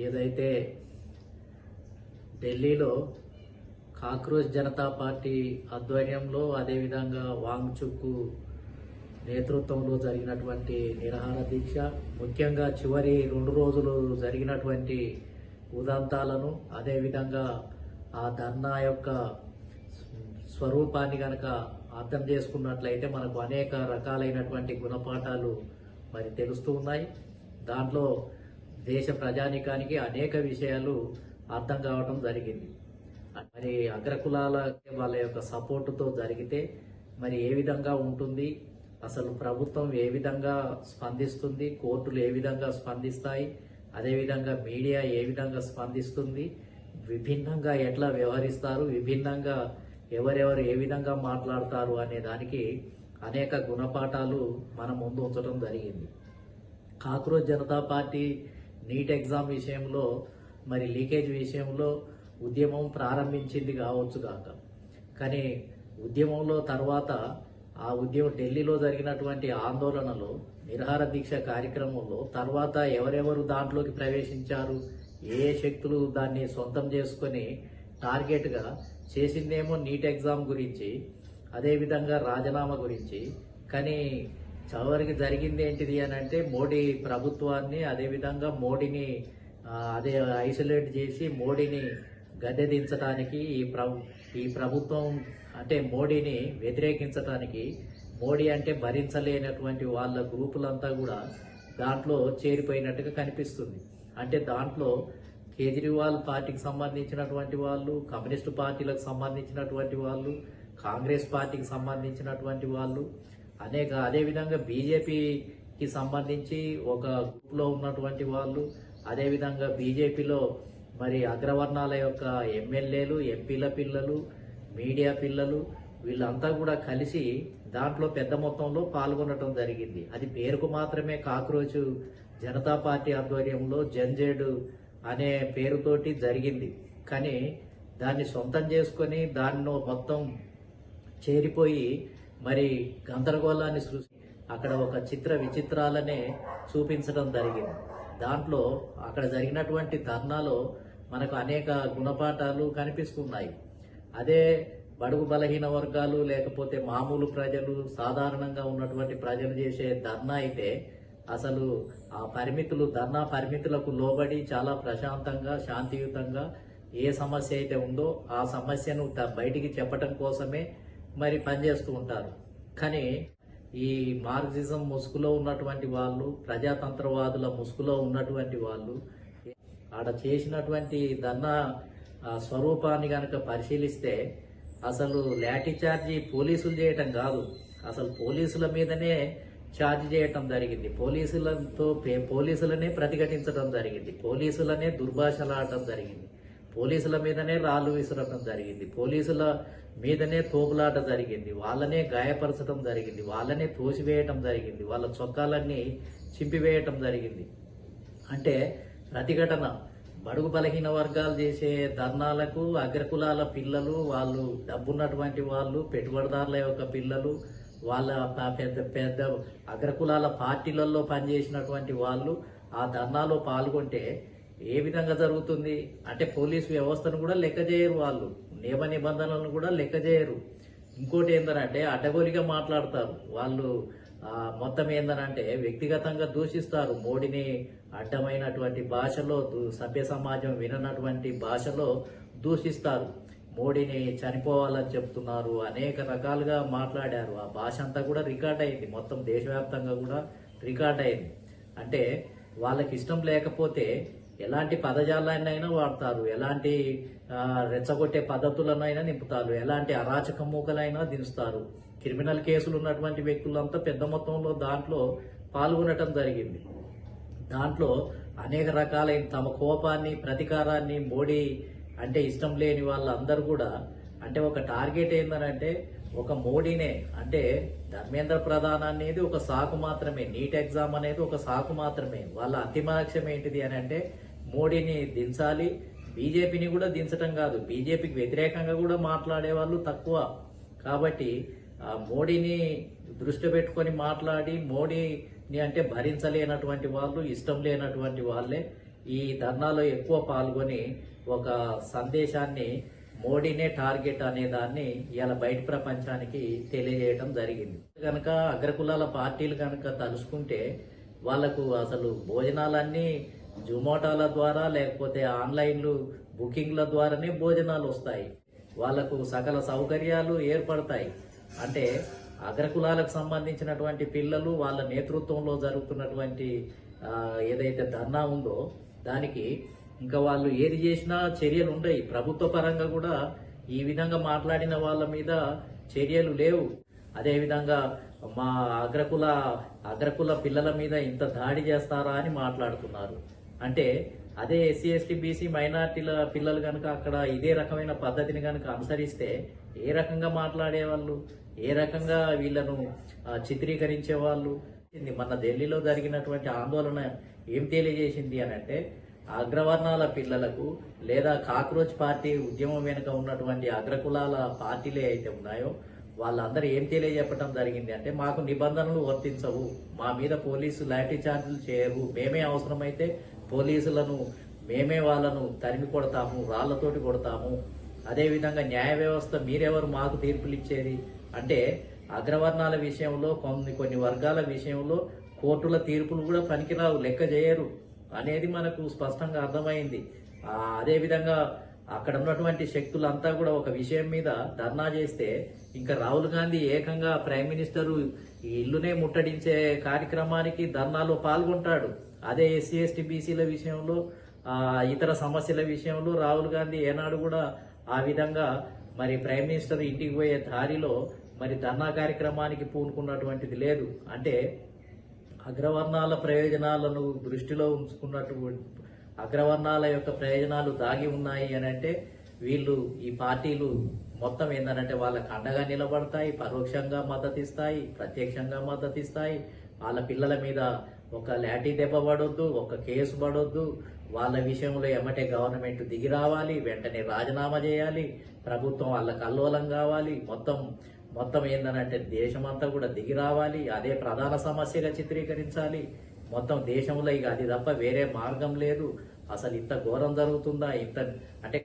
ఏదైతే ఢిల్లీలో cockroach Janata party ఆధ్వర్యంలో అదేవిధంగా వాంగ్చుక్ నేతృత్వంలో జరిగినటువంటి నిరాహార దీక్ష, ముఖ్యంగా చివరి 2 రోజులు జరిగినటువంటి ఉదంతాలను, అదేవిధంగా ఆ ధర్నా యొక్క స్వరూపాన్ని గనక అర్థం చేసుకున్నట్లయితే మనకు అనేక రకాలైనటువంటి గుణపాఠాలు మరి తెలుస్తూ ఉన్నాయి. దాంట్లో దేశ ప్రజానీకానికి అనేక విషయాలు అర్థం కావడం జరిగింది. మరి అగ్రకులాల వాళ్ళ యొక్క సపోర్టుతో జరిగితే మరి ఏ విధంగా ఉంటుంది, అసలు ప్రభుత్వం ఏ విధంగా స్పందిస్తుంది, కోర్టులు ఏ విధంగా స్పందిస్తాయి, అదేవిధంగా మీడియా ఏ విధంగా స్పందిస్తుంది, విభిన్నంగా ఎట్లా వ్యవహరిస్తారు, విభిన్నంగా ఎవరెవరు ఏ విధంగా మాట్లాడతారు అనే దానికి అనేక గుణపాఠాలు మన ముందు ఉంచడం జరిగింది. Cockroach Janata party NEET exam విషయంలో మరి లీకేజ్ విషయంలో ఉద్యమం ప్రారంభించింది కావచ్చు కాక, కానీ ఉద్యమంలో తర్వాత ఆ ఉద్యమం ఢిల్లీలో జరిగినటువంటి ఆందోళనలో నిరాహార దీక్ష కార్యక్రమంలో తర్వాత ఎవరెవరు దాంట్లోకి ప్రవేశించారు, ఏ శక్తులు దాన్ని సొంతం చేసుకొని టార్గెట్గా చేసిందేమో నీట్ ఎగ్జామ్ గురించి, అదేవిధంగా రాజీనామా గురించి, కానీ చివరికి జరిగింది ఏంటిది అని అంటే మోడీ ప్రభుత్వాన్ని, అదేవిధంగా మోడీని ఐసోలేట్ చేసి మోడీని గద్దె దించడానికి ఈ ప్రభుత్వం అంటే మోడీని వ్యతిరేకించడానికి, మోడీ అంటే భరించలేనటువంటి వాళ్ళ గ్రూపులంతా కూడా దాంట్లో చేరిపోయినట్టుగా కనిపిస్తుంది. అంటే దాంట్లో కేజ్రీవాల్ పార్టీకి సంబంధించినటువంటి వాళ్ళు, కమ్యూనిస్టు పార్టీలకు సంబంధించినటువంటి వాళ్ళు, కాంగ్రెస్ పార్టీకి సంబంధించినటువంటి వాళ్ళు, అదేవిధంగా బీజేపీకి సంబంధించి ఒక గ్రూప్లో ఉన్నటువంటి వాళ్ళు, అదేవిధంగా బీజేపీలో మరి అగ్రవర్ణాల యొక్క ఎమ్మెల్యేలు, ఎంపీల పిల్లలు, మీడియా పిల్లలు, వీళ్ళంతా కూడా కలిసి దాంట్లో పెద్ద మొత్తంలో పాల్గొనడం జరిగింది. అది పేరుకు మాత్రమే కాక్రోచ్ జనతా పార్టీ ఆధ్వర్యంలో జంజేడ్ అనే పేరుతోటి జరిగింది, కానీ దాన్ని సొంతం చేసుకొని దానిలో మొత్తం చేరిపోయి మరి గందరగోళాన్ని సృష్టి అక్కడ ఒక చిత్ర విచిత్రాలనే చూపించడం జరిగింది. దాంట్లో అక్కడ జరిగినటువంటి ధర్నాలో మనకు అనేక గుణపాఠాలు కనిపిస్తున్నాయి. అదే బడుగు బలహీన వర్గాలు లేకపోతే మామూలు ప్రజలు, సాధారణంగా ఉన్నటువంటి ప్రజలు చేసే ధర్నా అయితే అసలు ఆ ధర్నా పరిమితులకు లోబడి చాలా ప్రశాంతంగా, శాంతియుతంగా ఏ సమస్య అయితే ఉందో ఆ సమస్యను బయటికి చెప్పటం కోసమే మరి పనిచేస్తూ ఉంటారు. కానీ ఈ మార్క్సిజం ముసుగులో ఉన్నటువంటి వాళ్ళు, ప్రజాతంత్రవాదుల ముసుగులో ఉన్నటువంటి వాళ్ళు ఆడ చేసినటువంటి ధర్నా స్వరూపాన్ని గనక పరిశీలిస్తే అసలు లాఠీ చార్జీ పోలీసులు చేయటం కాదు, అసలు పోలీసుల మీదనే ఛార్జ్ చేయటం జరిగింది. పోలీసులనే ప్రతిఘటించడం జరిగింది, పోలీసులనే దుర్భాషలాడటం జరిగింది, పోలీసుల మీదనే రాళ్లు విసరటం జరిగింది, పోలీసుల మీదనే తోపులాట జరిగింది, వాళ్ళనే గాయపరచడం జరిగింది, వాళ్ళనే తోసివేయటం జరిగింది, వాళ్ళ చొక్కాలన్నీ చింపివేయటం జరిగింది. అంటే ప్రతిఘటన బడుగు బలహీన వర్గాలు చేసే ధర్నాలకు అగ్రకులాల పిల్లలు, వాళ్ళు డబ్బున్నటువంటి వాళ్ళు, పెట్టుబడిదారుల యొక్క పిల్లలు, వాళ్ళ పెద్ద పెద్ద అగ్రకులాల పార్టీలలో పనిచేసినటువంటి వాళ్ళు ఆ ధర్నాలో పాల్గొంటే ఏ విధంగా జరుగుతుంది అంటే పోలీసు వ్యవస్థను కూడా లెక్క చేయరు, వాళ్ళు నియమ నిబంధనలను కూడా లెక్క చేయరు. ఇంకోటి ఏందనంటే అడ్డగోలిగా మాట్లాడతారు వాళ్ళు. మొత్తం ఏందనంటే వ్యక్తిగతంగా దూషిస్తారు మోడీని, అడ్డమైనటువంటి భాషలో, సభ్య సమాజం విననటువంటి భాషలో దూషిస్తారు. మోడీని చనిపోవాలని చెప్తున్నారు, అనేక రకాలుగా మాట్లాడారు. ఆ భాష అంతా కూడా రికార్డ్ అయింది, మొత్తం దేశవ్యాప్తంగా కూడా రికార్డ్ అయింది. అంటే వాళ్ళకి ఇష్టం లేకపోతే ఎలాంటి పదజాలాన్నైనా వాడతారు, ఎలాంటి రెచ్చగొట్టే పద్ధతులనైనా నింపుతారు, ఎలాంటి అరాచక మూకలైనా దించుతారు. క్రిమినల్ కేసులు ఉన్నటువంటి వ్యక్తులంతా పెద్ద మొత్తంలో దాంట్లో పాల్గొనటం జరిగింది. దాంట్లో అనేక రకాలైన తమ కోపాన్ని, ప్రతీకారాన్ని మోడీ అంటే ఇష్టం లేని వాళ్ళందరూ కూడా అంటే ఒక టార్గెట్ ఏందనంటే ఒక మోడీనే, అంటే ధర్మేంద్ర ప్రధాన్ అనేది ఒక సాకు మాత్రమే, నీట్ ఎగ్జామ్ అనేది ఒక సాకు మాత్రమే. వాళ్ళ అంతిమ లక్ష్యం ఏంటిది అని అంటే మోడీని దించాలి, బీజేపీని కూడా దించటం కాదు, బీజేపీకి వ్యతిరేకంగా కూడా మాట్లాడే వాళ్ళు తక్కువ. కాబట్టి మోడీని దృష్టి పెట్టుకొని మాట్లాడి మోడీని అంటే భరించలేనటువంటి వాళ్ళు, ఇష్టం లేనటువంటి వాళ్ళే ఈ ధర్నాలో ఎక్కువ పాల్గొని ఒక సందేశాన్ని మోడీనే టార్గెట్ అనే దాన్ని ఇలా బయట ప్రపంచానికి తెలియజేయడం జరిగింది. కనుక అగ్రకులాల పార్టీలు కనుక తలుసుకుంటే వాళ్లకు అసలు భోజనాలన్నీ జొమాటోల ద్వారా లేకపోతే ఆన్లైన్లు బుకింగ్ల ద్వారానే భోజనాలు వస్తాయి. వాళ్లకు సకల సౌకర్యాలు ఏర్పడతాయి. అంటే అగ్రకులాలకు సంబంధించినటువంటి పిల్లలు వాళ్ళ నేతృత్వంలో జరుగుతున్నటువంటి ఏదైతే ధర్నా ఉందో దానికి ఇంకా వాళ్ళు ఏది చేసినా చర్యలు ఉండయి. ప్రభుత్వ పరంగా కూడా ఈ విధంగా మాట్లాడిన వాళ్ళ మీద చర్యలు లేవు. అదేవిధంగా మా అగ్రకుల పిల్లల మీద ఇంత దాడి చేస్తారా అని మాట్లాడుతున్నారు. అంటే అదే ఎస్సీ ఎస్టీ బీసీ మైనార్టీల పిల్లలు కనుక అక్కడ ఇదే రకమైన పద్ధతిని కనుక అనుసరిస్తే ఏ రకంగా మాట్లాడేవాళ్ళు, ఏ రకంగా వీళ్ళను చిత్రీకరించే వాళ్ళు. మన ఢిల్లీలో జరిగినటువంటి ఆందోళన ఏం తెలియజేసింది అని అంటే అగ్రవర్ణాల పిల్లలకు లేదా కాక్రోచ్ పార్టీ ఉద్యమం వెనుక ఉన్నటువంటి అగ్రకులాల పార్టీలే అయితే ఉన్నాయో వాళ్ళందరూ ఏం తెలియజెప్పడం జరిగింది అంటే మాకు నిబంధనలు వర్తించవు, మా మీద పోలీసు లాఠీ చార్జీలు చేయరు, మేమే అవసరమైతే పోలీసులను మేమే వాళ్ళను తరిమి కొడతాము, రాళ్లతోటి కొడతాము. అదేవిధంగా న్యాయ వ్యవస్థ మీరెవరు మాకు తీర్పులు ఇచ్చేది అంటే అగ్రవర్ణాల విషయంలో కొన్ని వర్గాల విషయంలో కోర్టుల తీర్పులు కూడా పనికిరావు, లెక్క చేయరు అనేది మనకు స్పష్టంగా అర్థమైంది. అదేవిధంగా అక్కడ ఉన్నటువంటి శక్తులంతా కూడా ఒక విషయం మీద ధర్నా చేస్తే ఇంకా రాహుల్ గాంధీ ఏకంగా ప్రైమ్ మినిస్టరు ఈ ఇల్లునే ముట్టడించే కార్యక్రమానికి ధర్నాలో పాల్గొంటాడు. అదే ఎస్సీ ఎస్టీ బీసీల విషయంలో ఇతర సమస్యల విషయంలో రాహుల్ గాంధీ ఏనాడు కూడా ఆ విధంగా మరి ప్రైమ్ మినిస్టర్ ఇంటికి పోయే దారిలో మరి ధర్నా కార్యక్రమానికి పూనుకున్నటువంటిది లేదు. అంటే అగ్రవర్ణాల ప్రయోజనాలను దృష్టిలో ఉంచుకున్నట్టు అగ్రవర్ణాల యొక్క ప్రయోజనాలు దాగి ఉన్నాయి అని అంటే వీళ్ళు ఈ పార్టీలు మొత్తం ఏంటంటే వాళ్ళకి అండగా నిలబడతాయి, పరోక్షంగా మద్దతిస్తాయి, ప్రత్యక్షంగా మద్దతిస్తాయి. వాళ్ళ పిల్లల మీద ఒక లాఠీ దెబ్బ పడొద్దు, ఒక కేసు పడొద్దు, వాళ్ళ విషయంలో ఎమ్మటే గవర్నమెంట్ దిగి రావాలి, వెంటనే రాజీనామా చేయాలి, ప్రభుత్వం వాళ్ళకి అల్లోలం కావాలి, మొత్తం ఏందనంటే దేశమంతా కూడా దిగి రావాలి, అదే ప్రధాన సమస్యగా చిత్రీకరించాలి. మొత్తం దేశంలో ఇక అది తప్ప వేరే మార్గం లేదు. అసలు ఇంత ఘోరం జరుగుతుందా? అంటే